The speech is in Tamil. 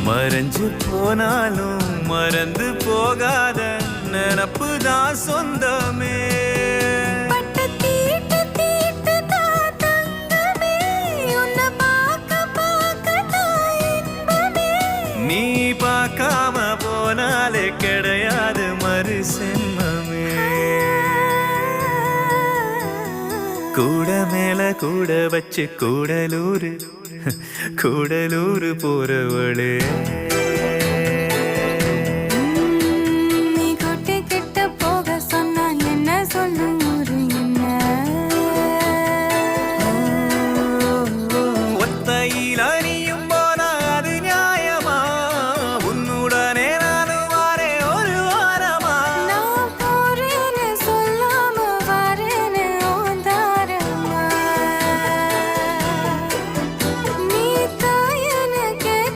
மறைஞ்சு போனாலும் மறந்து போகாத நினப்பு தான் சொந்தமே. நீ பார்க்காம போனாலே கிடையாது மறு சென்மமே. கூட மேல கூட வச்சு கூடலூர் கூடலூர் போறவளே.